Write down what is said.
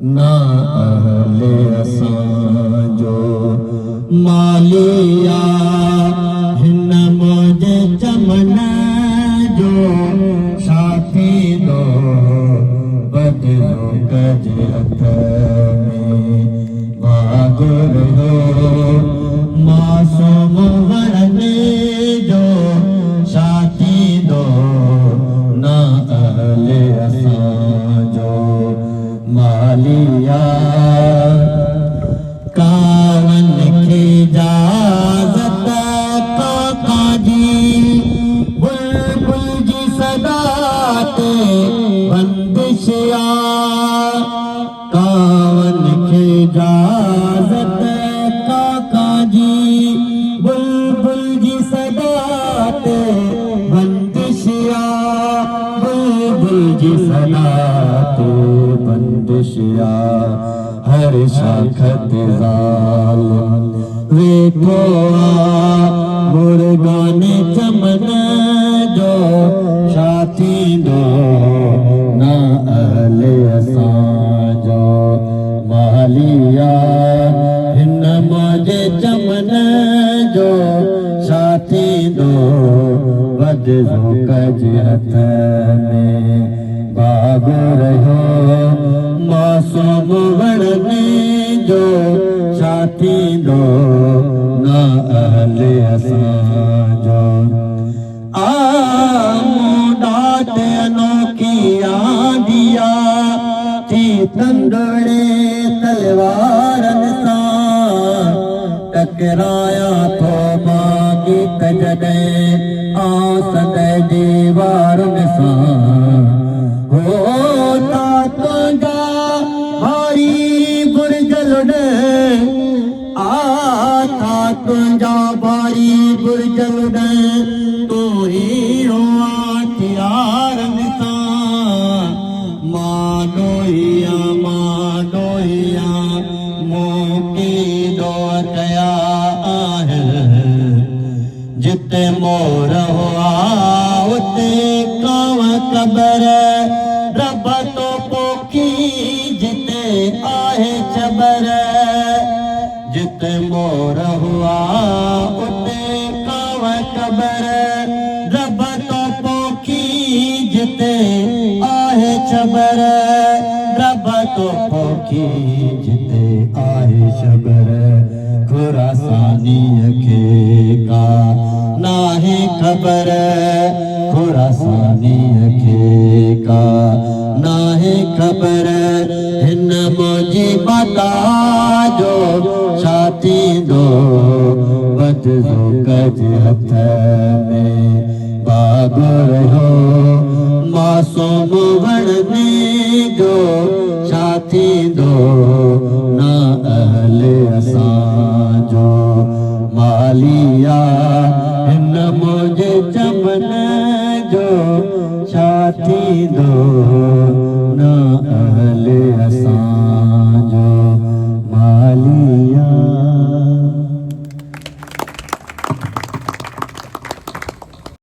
ना अहले असांजो मालिया हिन मुझे चमन जो साथी दो बदलो गज हथ में बागुर हो मासूम वरने जो साथी दो ना अहले असांजो मालिया कावन की इजाजत काका जी बुलबुल जी सदाते बंदिशिया कावन की इजाजत काका जी बुलबुल जी सदाते बंदिशिया बुलबुल जी सदाते बंदिशिया हर शाखत जालिम वेठो मुर्गाने चमन जो साथी दो ना अहले असांजो मालिया हिन मुझे चमन जो साथी दो बदलो कज हथ में बागो रहो मासूम वरने जो साथी दो ना अहले असांजो आमूडात अनोखी आंदिया थी तंदड़े तलवारन सां टकराया थो मांगी कजॾे आसद दीवारन सां होता तुंहिंजा भारी बुर्जल आता तुंहिंजा भारी बुर्जल तू हीरो हथियारनि सां माडोहिया मोकी दो कया आहे जिते मोर हुआ उते कांव कबर रब तो पोखी जिते आहे छबर जिते मोर हुआ उते कांव कबर रब तो पोखी जिते आहे छबर रब तो पोखी जिते आहे छबर खुरासानीअ खे का नाहे ख़बर खुरासानीअ खे का नाहे ख़बर हिन मुंहिंजी माता जो साथी दो बदलो कज हथ में बागो रहो मासूम वरने जो साथी दो ना अहले असांजो मालिया हिन मुझे चमन जो साथी दो